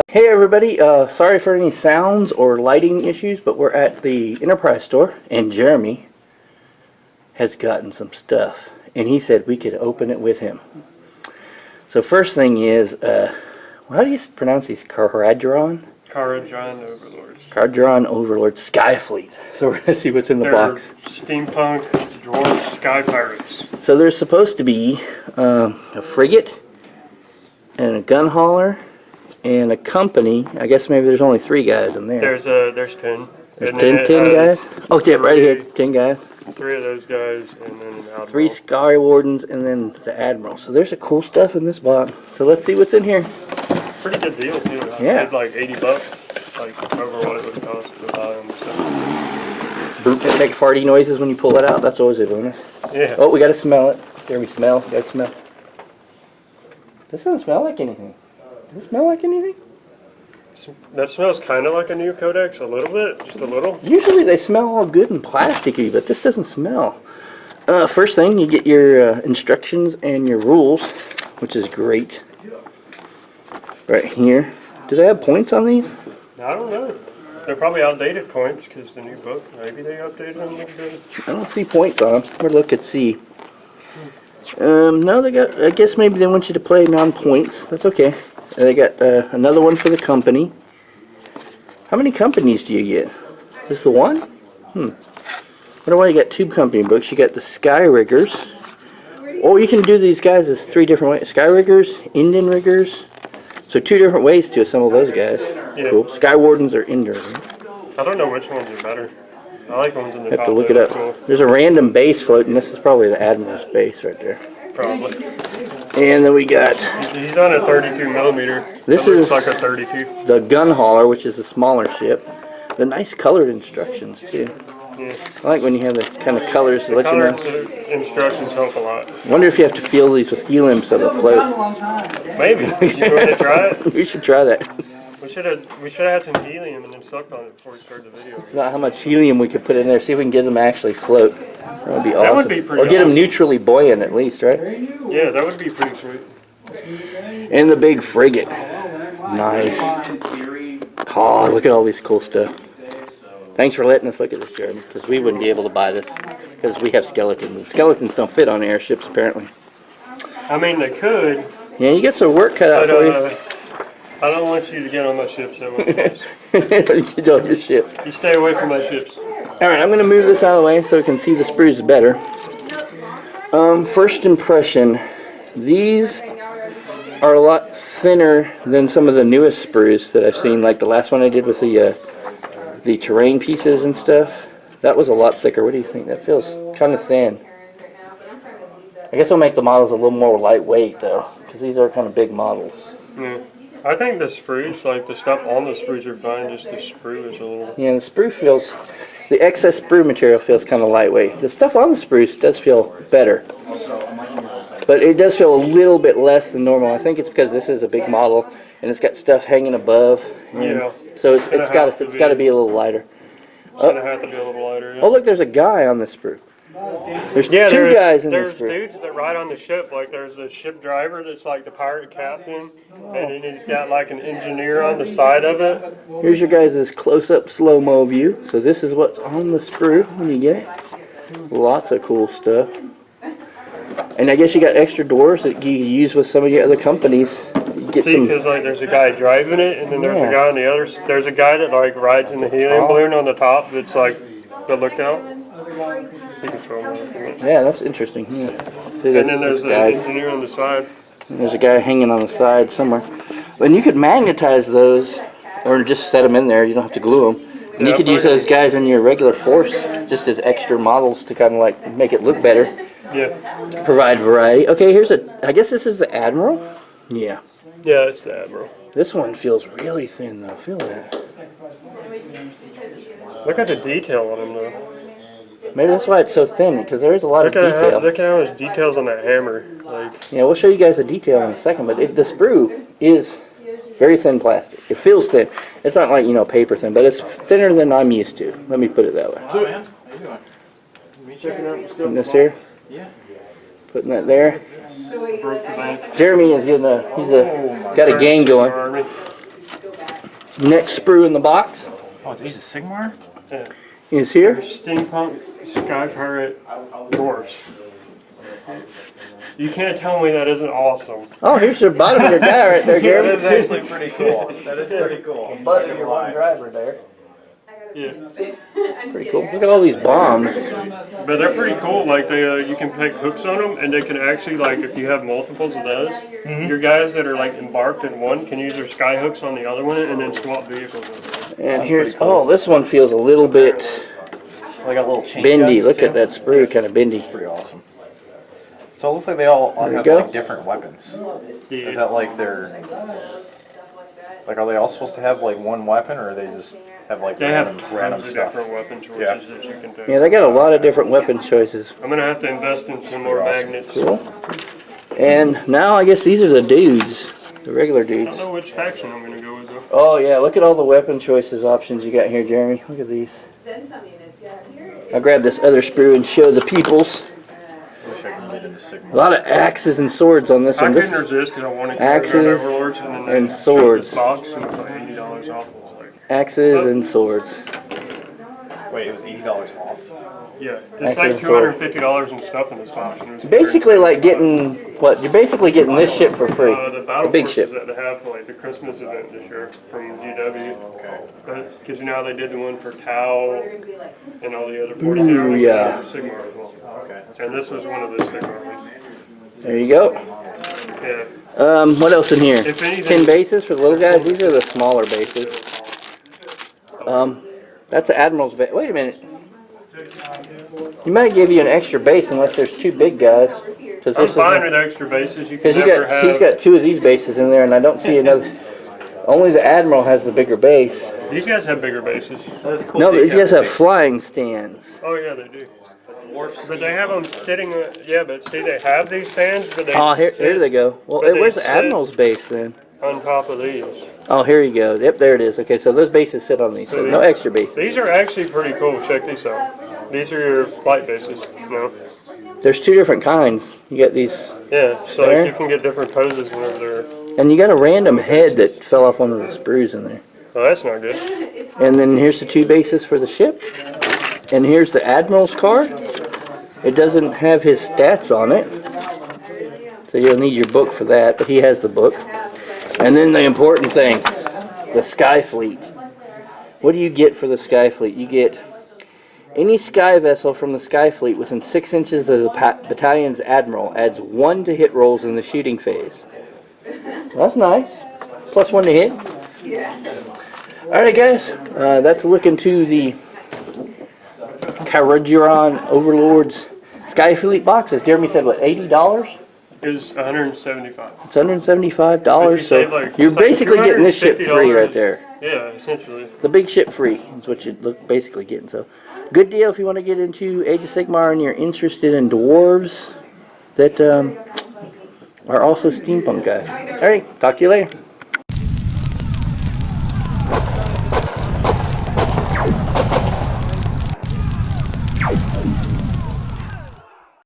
Hey everybody, sorry for any sounds or lighting issues, but we're at the Enterprise store and Jeremy has gotten some stuff and he said we could open it with him. So first thing is, how do you pronounce these? Kharadron? Kharadron Overlords. Kharadron Overlords Skyfleet. So we're going to see what's in the box. Steampunk dwarf sky pirates. So there's supposed to be a frigate and a gun hauler and a company. I guess maybe there's only 3 guys in there. There's 10. There's 10 guys? Oh, yeah, right here, 10 guys. 3 of those guys, and then an Admiral. 3 Sky Wardens, and then the Admiral. So there's a cool stuff in this box. So let's see what's in here. Pretty good deal, too. Yeah. Paid like $80, like over what it would cost to buy them. So. Make farty noises when you pull it out. That's always a bonus. Yeah. Oh, we gotta smell it. There we smell. Gotta smell. This doesn't smell like anything. Does it smell like anything? That smells kind of like a new Codex, a little bit, just a little. Usually they smell all good and plasticky, but this doesn't smell. First thing, you get your instructions and your rules, which is great. Right here. Do they have points on these? I don't know. They're probably outdated points because the new book, maybe they updated them a little bit. I don't see points on them. We'll look at C. No, they got, I guess maybe they want you to play non-points. That's okay. And they got another one for the company. How many companies do you get? Just the one? Wonder why you got 2 company books. You got the Sky Riggers. Oh, you can do these guys as 3 different ways. Sky Riggers, Indian Riggers. So 2 different ways to assemble those guys. Yeah. Cool. Sky Wardens are Indian. I don't know which ones are better. I like the ones in the top. Have to look it up. Cool. There's a random base floating. This is probably the Admiral's base right there. Probably. And then we got... He's on a 32 millimeter. This looks is like a 32. the gun hauler, which is a smaller ship. The nice colored instructions too. Yeah. I like when you have the kind of colors to let you know. Instructions help a lot. I wonder if you have to feel these with helium so they'll float. Maybe. You want to try it? We should try that. We should have had some helium and then sucked on it before we started the video. Not how much helium we could put in there. See if we can get them to actually float. That would be awesome. That would be pretty or get them awesome. neutrally buoyant at least, right? Yeah, that would be pretty sweet. And the big frigate. Nice. Oh, look at all this cool stuff. Thanks for letting us look at this, Jeremy, because we wouldn't be able to buy this because we have skeletons. The skeletons don't fit on airships, apparently. I mean, they could. Yeah, you get some work cut out for you. I don't want you to get on my ships. That would Get on your ship. You stay away from my ships. Alright, I'm going to move this out of the way so we can see the sprues better. First impression. These are a lot thinner than some of the newest sprues that I've seen. Like the last one I did with the terrain pieces and stuff. That was a lot thicker. What do you think? That feels kind of thin. I guess it'll make the models a little more lightweight though, because these are kind of big models. Yeah. I think the sprues, like the stuff on the sprues are fine, just the sprue is a little... Yeah, the sprue feels, the excess sprue material feels kind of lightweight. The stuff on the sprues does feel better. But it does feel a little bit less than normal. I think it's because this is a big model and it's got stuff hanging above. Yeah. So it's got to be a little lighter. It's going to have to be a little lighter, yeah. Oh, look, there's a guy on the sprue. There's 2 guys in this sprue. There's dudes that ride on the ship. Like there's a ship driver that's like the pirate captain, and then he's got like an engineer on the side of it. Here's your guys' close-up slow-mo view. So this is what's on the sprue when you get it. Lots of cool stuff. And I guess you got extra doors that you use with some of your other companies. You get See, because like there's a guy driving it, and then there's a guy on the other. There's a guy that like rides in the helium balloon on the top. That's like the lookout. You can throw him out if you want. Yeah, that's interesting. Yeah. See, And then there's the engineer on the side. And there's a guy hanging on the side somewhere. And you could magnetize those, or just set them in there. You don't have to glue them. And you could use those guys in your regular force just as extra models to kind of like make it look better. Yeah. Provide variety. Okay, here's I guess this is the Admiral? Yeah. Yeah, it's the Admiral. This one feels really thin though. Feel that. Look at the detail on him though. Maybe that's why it's so thin, because there is a lot of detail. Look at how much details on that hammer. Like. Yeah, we'll show you guys the detail in a second, but the sprue is very thin plastic. It feels thin. It's not like, paper thin, but it's thinner than I'm used to. Let me put it that way. Hi, man. How you doing? Putting this here. Yeah. Putting that there. Broke the bank. Jeremy is getting got a game going. Next sprue in the box Oh, it's Age of Sigmar? Yeah. is here. Steampunk Sky Pirate Dwarfs. You can't tell me that isn't awesome. Oh, here's the bottom of your guy right there, That Jeremy. is actually pretty cool. That is pretty cool. Butt of your one driver there. Yeah, Pretty cool. Look at all these bombs. but they're pretty cool. Like you can peg hooks on them, and they can actually like if you have multiples of those, your guys that are like embarked in one can use their sky hooks on the other one, and then swap vehicles with it. And here's, oh, this one feels a little bit They got little chain bendy. guns, Look too. at that sprue, kind of bendy. Pretty awesome. So it looks like they all There you have go. like different weapons. Is that like their, like, are they all supposed to have like one weapon, or are they just have like They have random tons of stuff? different weapon choices Yeah. that you can do. Yeah, they got a lot of different weapon choices. I'm gonna have to invest in some more awesome. magnets. Cool. And now I guess these are the dudes, the regular I don't dudes. know which faction I'm gonna go with though. Oh yeah, look at all the weapon choices options you got here, Jeremy. Look at these. I'll grab this other sprue and show the peoples. I wish I could get into Sigmar. A lot of axes and swords on this I one. This couldn't is resist because I wanted to axes go to Overlords and then they and showed swords. this box and it was like $80 off. I was like, axes and swords. Wait, it was $80 off. yeah, Axes it's like and swords. $250 and stuff in this box. And it was Basically like getting, what, you're basically getting this ship for free. the battle big forces ship. that they have for like the Christmas event this year from GW. Okay. Because you know how they did the one for Tau and all the other 40 Ooh, yeah. Sigmar as well. Okay. And this was one of those Sigmar ones. There you go. Yeah. What else in here? If anything- 10 bases for the little guys. These are the smaller bases. That's the Admiral's base. Wait a minute. He might give you an extra base unless there's two big guys. Because I'm fine with extra bases. You can you never got, have. he's got two of these bases in there, and I don't see another. Only the Admiral has the bigger base. These guys have bigger bases. That is cool. No, but these guys have flying stands. Oh yeah, they do. But they have them sitting. Yeah, but see, they have these stands, but they Oh, here sit they go. Well, But they where's the sit- Admiral's base then? on top of these. Oh, here you go. Yep, there it is. Okay, so those bases sit on these, so no extra bases. These are actually pretty cool. Check these out. These are your flight bases. You know? There's two different kinds. You got these, Yeah, so There. you can get different poses whenever they're. and you got a random head that fell off one of the sprues in there. Oh, that's not good. And then here's the two bases for the ship. And here's the Admiral's card. It doesn't have his stats on it, so you'll need your book for that, but he has the book. And then the important thing, the Sky Fleet. What do you get for the Sky Fleet? You get any sky vessel from the Sky Fleet within 6 inches of the battalion's Admiral adds 1 to hit rolls in the shooting phase. That's nice. Plus 1 to hit. Alright guys, that's a look into the Kharadron Overlords Sky Fleet boxes. Jeremy said, what, $80? Is 175. It's $175, But you so save, like, you're it's like basically getting this ship free right $250. there. Yeah, essentially. The big ship free is what you're basically getting. So, good deal if you want to get into Age of Sigmar and you're interested in dwarves that are also steampunk guys. Alright, talk to you later.